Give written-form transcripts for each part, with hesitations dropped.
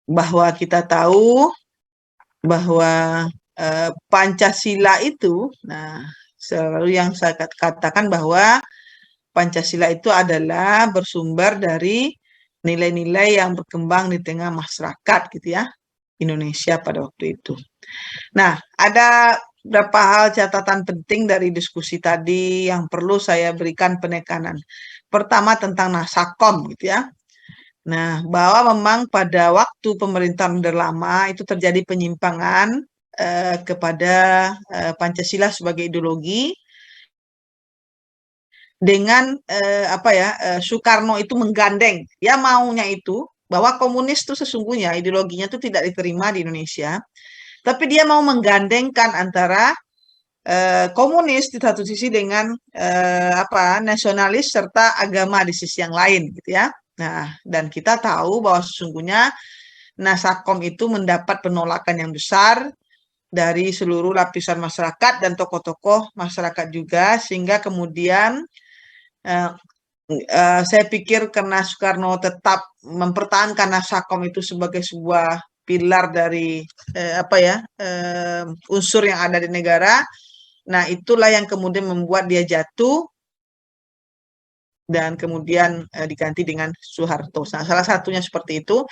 bahwa kita tahu bahwa Pancasila itu, nah selalu yang saya katakan bahwa Pancasila itu adalah bersumber dari nilai-nilai yang berkembang di tengah masyarakat gitu ya, Indonesia pada waktu itu. Nah, ada beberapa hal catatan penting dari diskusi tadi yang perlu saya berikan penekanan. Pertama tentang Nasakom gitu ya. Nah, bahwa memang pada waktu pemerintahan Orde Lama itu terjadi penyimpangan kepada Pancasila sebagai ideologi dengan Soekarno itu menggandeng, ya maunya itu bahwa komunis itu sesungguhnya ideologinya itu tidak diterima di Indonesia, tapi dia mau menggandengkan antara komunis di satu sisi dengan nasionalis serta agama di sisi yang lain gitu ya. Nah, dan kita tahu bahwa sesungguhnya Nasakom itu mendapat penolakan yang besar dari seluruh lapisan masyarakat dan tokoh-tokoh masyarakat juga, sehingga kemudian eh, saya pikir karena Soekarno tetap mempertahankan Nasakom itu sebagai sebuah pilar dari unsur yang ada di negara. Nah, itulah yang kemudian membuat dia jatuh dan kemudian diganti dengan Soeharto. Nah, salah satunya seperti itu.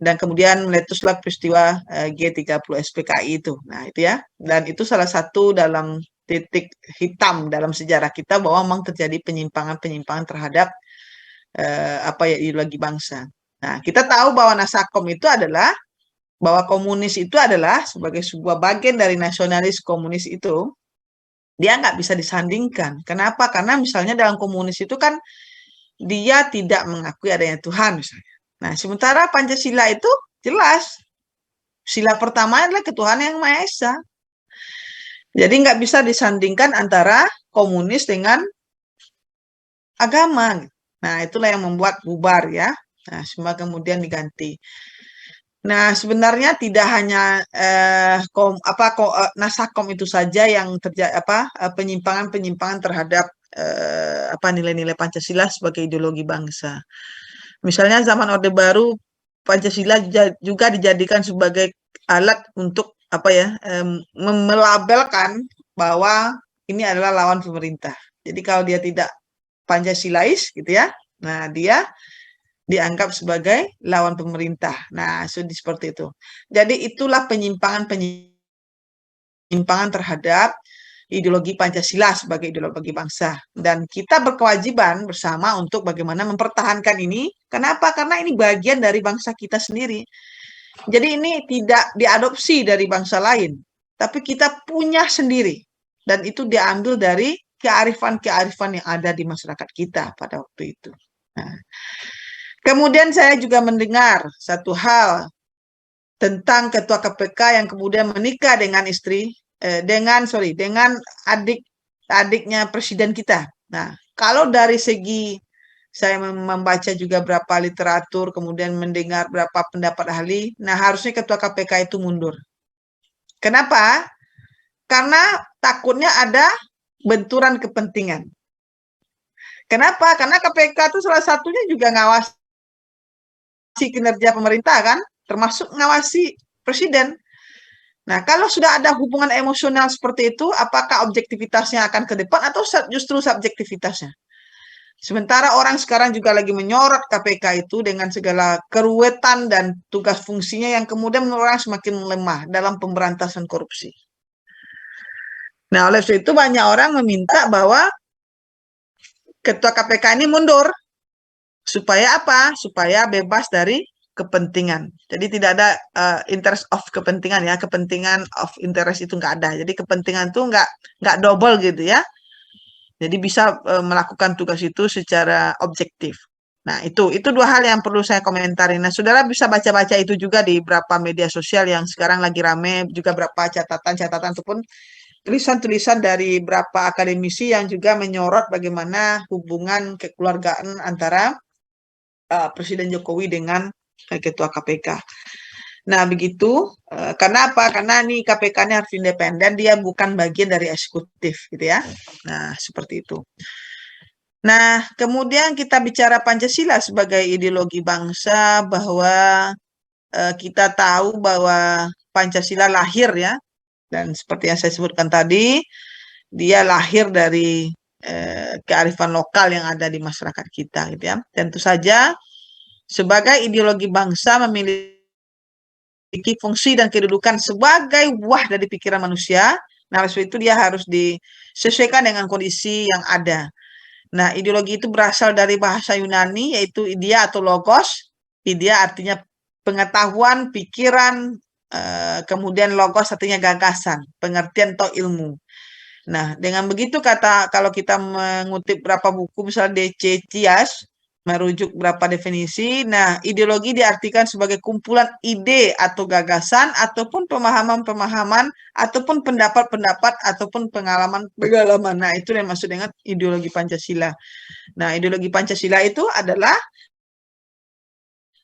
Dan kemudian meletuslah peristiwa G30 SPKI itu. Nah, itu ya. Dan itu salah satu dalam titik hitam dalam sejarah kita bahwa memang terjadi penyimpangan-penyimpangan terhadap ideologi bangsa. Nah, kita tahu bahwa Nasakom itu adalah bahwa komunis itu adalah sebagai sebuah bagian dari nasionalis komunis itu, dia nggak bisa disandingkan. Kenapa? Karena misalnya dalam komunis itu kan dia tidak mengakui adanya Tuhan misalnya. Nah, sementara Pancasila itu jelas. Sila pertama adalah ketuhanan yang Maha Esa. Jadi nggak bisa disandingkan antara komunis dengan agama. Nah, itulah yang membuat bubar ya. Nah, semua kemudian diganti. Nah, sebenarnya tidak hanya Nasakom itu saja yang terjadi penyimpangan-penyimpangan terhadap nilai-nilai Pancasila sebagai ideologi bangsa. Misalnya zaman Orde Baru, Pancasila juga dijadikan sebagai alat untuk melabelkan bahwa ini adalah lawan pemerintah. Jadi kalau dia tidak Pancasilais gitu ya, nah dia dianggap sebagai lawan pemerintah. Nah, seperti itu. Jadi itulah penyimpangan terhadap ideologi Pancasila sebagai ideologi bangsa. Dan kita berkewajiban bersama untuk bagaimana mempertahankan ini. Kenapa? Karena ini bagian dari bangsa kita sendiri. Jadi ini tidak diadopsi dari bangsa lain, tapi kita punya sendiri. Dan itu diambil dari kearifan-kearifan yang ada di masyarakat kita pada waktu itu. Nah, kemudian saya juga mendengar satu hal tentang ketua KPK yang kemudian menikah dengan dengan adiknya presiden kita. Nah, kalau dari segi saya membaca juga berapa literatur, kemudian mendengar berapa pendapat ahli, nah harusnya ketua KPK itu mundur. Kenapa? Karena takutnya ada benturan kepentingan. Kenapa? Karena KPK itu salah satunya juga ngawasi kinerja pemerintah kan, termasuk ngawasi presiden. Nah, kalau sudah ada hubungan emosional seperti itu, apakah objektivitasnya akan ke depan atau justru subjektivitasnya? Sementara orang sekarang juga lagi menyorot KPK itu dengan segala keruwetan dan tugas fungsinya yang kemudian menurut orang semakin lemah dalam pemberantasan korupsi. Nah, oleh itu banyak orang meminta bahwa ketua KPK ini mundur. Supaya apa? Supaya bebas dari kepentingan. Jadi tidak ada interest of kepentingan ya, kepentingan of interest itu nggak ada. Jadi kepentingan itu nggak double gitu ya. Jadi bisa melakukan tugas itu secara objektif. Nah, itu dua hal yang perlu saya komentari. Nah, saudara bisa baca-baca itu juga di beberapa media sosial yang sekarang lagi rame, juga beberapa catatan-catatan ataupun tulisan-tulisan dari beberapa akademisi yang juga menyorot bagaimana hubungan kekeluargaan antara Presiden Jokowi dengan Ketua KPK. Nah, begitu. Karena apa? Karena ini KPK ini harus independen, dia bukan bagian dari eksekutif, gitu ya. Nah, seperti itu. Nah, kemudian kita bicara Pancasila sebagai ideologi bangsa, bahwa kita tahu bahwa Pancasila lahir ya, dan seperti yang saya sebutkan tadi, dia lahir dari kearifan lokal yang ada di masyarakat kita, gitu ya. Tentu saja sebagai ideologi bangsa memiliki fungsi dan kedudukan sebagai buah dari pikiran manusia. Nah, oleh sebab itu dia harus disesuaikan dengan kondisi yang ada. Nah, ideologi itu berasal dari bahasa Yunani, yaitu idea atau logos. Idea artinya pengetahuan, pikiran, kemudian logos artinya gagasan, pengertian atau ilmu. Nah, dengan begitu kalau kita mengutip beberapa buku, misalnya D.C. Tias, merujuk beberapa definisi. Nah, ideologi diartikan sebagai kumpulan ide atau gagasan, ataupun pemahaman-pemahaman, ataupun pendapat-pendapat, ataupun pengalaman-pengalaman. Nah, itu yang maksud dengan ideologi Pancasila. Nah, ideologi Pancasila itu adalah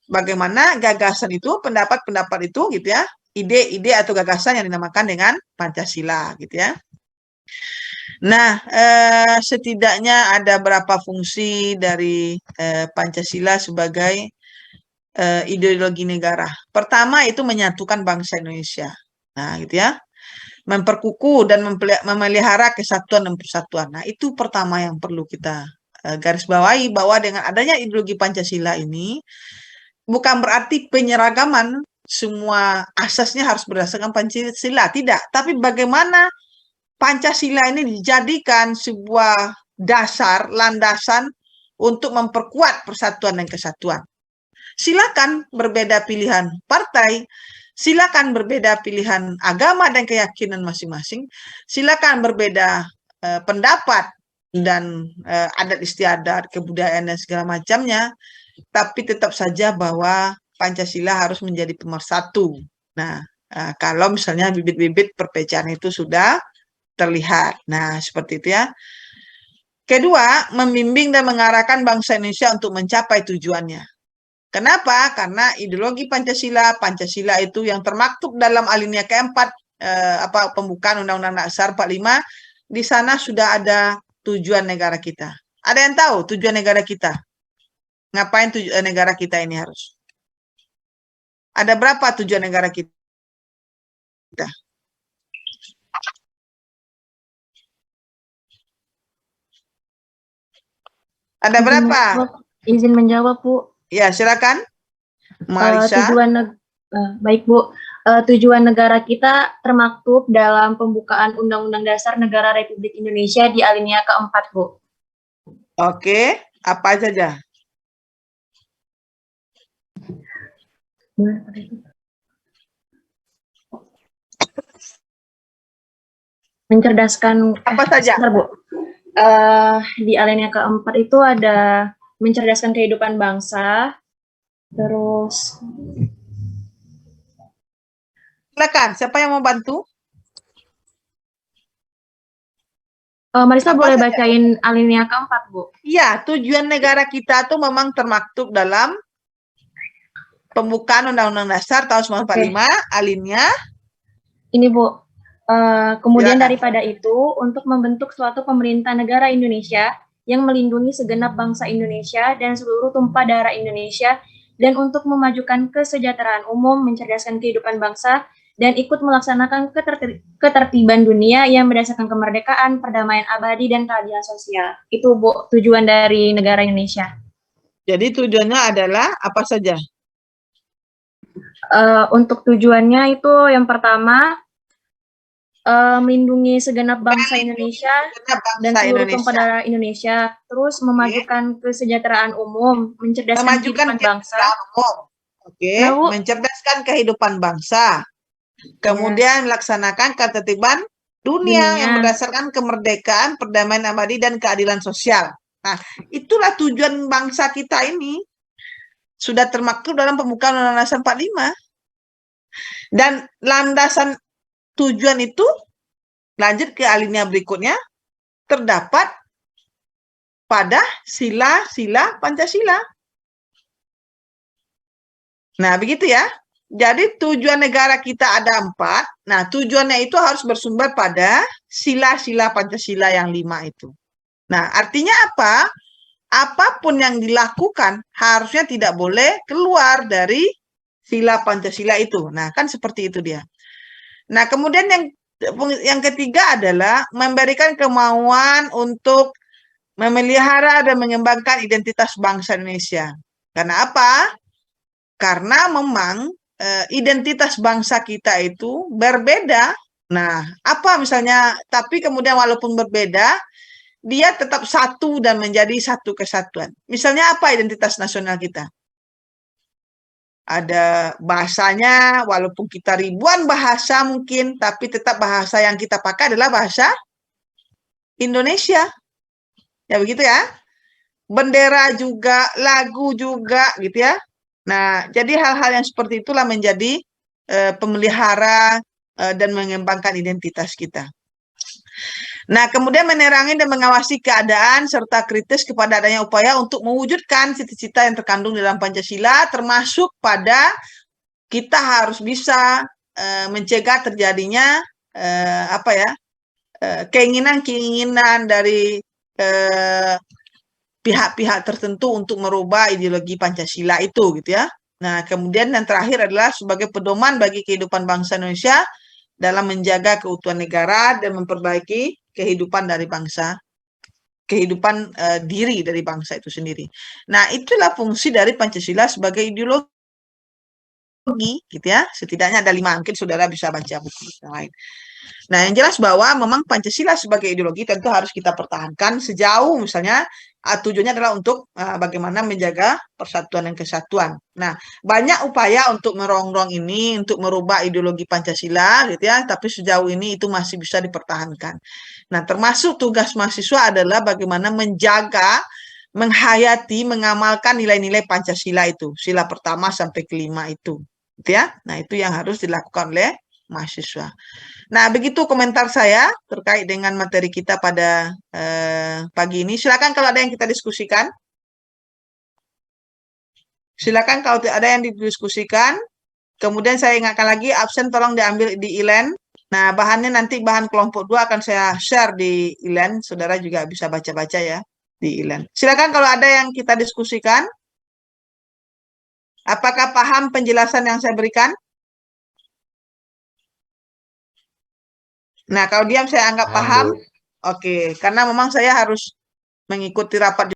bagaimana gagasan itu, pendapat-pendapat itu, gitu ya, ide-ide atau gagasan yang dinamakan dengan Pancasila, gitu ya. Nah, setidaknya ada berapa fungsi dari Pancasila sebagai ideologi negara. Pertama itu menyatukan bangsa Indonesia. Nah, gitu ya. Memperkukuh dan memelihara kesatuan dan persatuan. Nah, itu pertama yang perlu kita garis bawahi, bahwa dengan adanya ideologi Pancasila ini bukan berarti penyeragaman semua asasnya harus berdasarkan Pancasila, tidak. Tapi bagaimana Pancasila ini dijadikan sebuah dasar, landasan untuk memperkuat persatuan dan kesatuan. Silakan berbeda pilihan partai, silakan berbeda pilihan agama dan keyakinan masing-masing, silakan berbeda pendapat dan adat istiadat, kebudayaan dan segala macamnya, tapi tetap saja bahwa Pancasila harus menjadi pemersatu. Nah, kalau misalnya bibit-bibit perpecahan itu sudah terlihat. Nah, seperti itu ya. Kedua, membimbing dan mengarahkan bangsa Indonesia untuk mencapai tujuannya. Kenapa? Karena ideologi Pancasila, Pancasila itu yang termaktub dalam alinea keempat pembukaan Undang-Undang Dasar 45, di sana sudah ada tujuan negara kita. Ada yang tahu tujuan negara kita? Ngapain tujuan negara kita ini harus? Ada berapa tujuan negara kita? Ada berapa? Izin menjawab, Bu. Ya, silakan. Marisa. Baik, Bu. Tujuan negara kita termaktub dalam pembukaan Undang-Undang Dasar Negara Republik Indonesia di alinea keempat, Bu. Oke, apa saja? Mencerdaskan. Apa saja? Sebentar, Bu. Di alinea keempat itu ada mencerdaskan kehidupan bangsa, terus. Silakan, siapa yang mau bantu? Marisa boleh bacain alinea keempat, Bu? Iya, tujuan negara kita tuh memang termaktub dalam pembukaan Undang-Undang Dasar tahun 1945, alinea. Ini, Bu. Kemudian daripada itu, untuk membentuk suatu pemerintah negara Indonesia yang melindungi segenap bangsa Indonesia dan seluruh tumpah darah Indonesia, dan untuk memajukan kesejahteraan umum, mencerdaskan kehidupan bangsa, dan ikut melaksanakan ketertiban dunia yang berdasarkan kemerdekaan, perdamaian abadi, dan keadilan sosial. Itu, Bu, tujuan dari negara Indonesia. Jadi tujuannya adalah apa saja? Untuk tujuannya itu yang pertama, melindungi segenap bangsa Indonesia dan seluruh tumpah darah Indonesia, terus memajukan kesejahteraan umum, mencerdaskan kehidupan bangsa. Oke, mencerdaskan kehidupan bangsa. Kemudian melaksanakan ketertiban dunia yang berdasarkan kemerdekaan, perdamaian abadi, dan keadilan sosial. Nah, itulah tujuan bangsa kita ini. Sudah termaktub dalam pembukaan Undang-Undang Dasar 45. Dan landasan tujuan itu, lanjut ke alinea berikutnya, terdapat pada sila-sila Pancasila. Nah, begitu ya. Jadi tujuan negara kita ada 4. Nah, tujuannya itu harus bersumber pada sila-sila Pancasila yang 5 itu. Nah, artinya apa? Apapun yang dilakukan harusnya tidak boleh keluar dari sila Pancasila itu. Nah, kan seperti itu dia. Nah, kemudian yang ketiga adalah memberikan kemauan untuk memelihara dan mengembangkan identitas bangsa Indonesia. Karena apa? Karena memang identitas bangsa kita itu berbeda. Nah, apa misalnya, tapi kemudian walaupun berbeda, dia tetap satu dan menjadi satu kesatuan. Misalnya apa identitas nasional kita? Ada bahasanya, walaupun kita ribuan bahasa mungkin, tapi tetap bahasa yang kita pakai adalah bahasa Indonesia. Ya begitu ya. Bendera juga, lagu juga gitu ya. Nah, jadi hal-hal yang seperti itulah menjadi pemelihara dan mengembangkan identitas kita. Nah, kemudian menerangi dan mengawasi keadaan serta kritis kepada adanya upaya untuk mewujudkan cita-cita yang terkandung dalam Pancasila, termasuk pada kita harus bisa mencegah terjadinya keinginan-keinginan dari pihak-pihak tertentu untuk merubah ideologi Pancasila itu gitu ya. Nah, kemudian yang terakhir adalah sebagai pedoman bagi kehidupan bangsa Indonesia dalam menjaga keutuhan negara dan memperbaiki kehidupan dari bangsa, kehidupan diri dari bangsa itu sendiri. Nah, itulah fungsi dari Pancasila sebagai ideologi gitu ya. Setidaknya ada 5, mungkin saudara bisa baca buku yang lain. Nah, yang jelas bahwa memang Pancasila sebagai ideologi tentu harus kita pertahankan sejauh misalnya tujuannya adalah untuk bagaimana menjaga persatuan dan kesatuan. Nah, banyak upaya untuk merongrong ini, untuk merubah ideologi Pancasila gitu ya, tapi sejauh ini itu masih bisa dipertahankan. Nah, termasuk tugas mahasiswa adalah bagaimana menjaga, menghayati, mengamalkan nilai-nilai Pancasila itu, sila pertama sampai kelima itu. Gitu ya. Nah, itu yang harus dilakukan oleh mahasiswa. Nah, begitu komentar saya terkait dengan materi kita pada pagi ini. Silakan kalau ada yang kita diskusikan. Silakan kalau ada yang didiskusikan. Kemudian saya ingatkan lagi, absen tolong diambil di e-land. Nah, bahannya nanti bahan kelompok 2 akan saya share di e-land. Saudara juga bisa baca-baca ya di e-land. Silakan kalau ada yang kita diskusikan. Apakah paham penjelasan yang saya berikan? Nah, kalau diam saya anggap paham. Oke, karena memang saya harus mengikuti rapat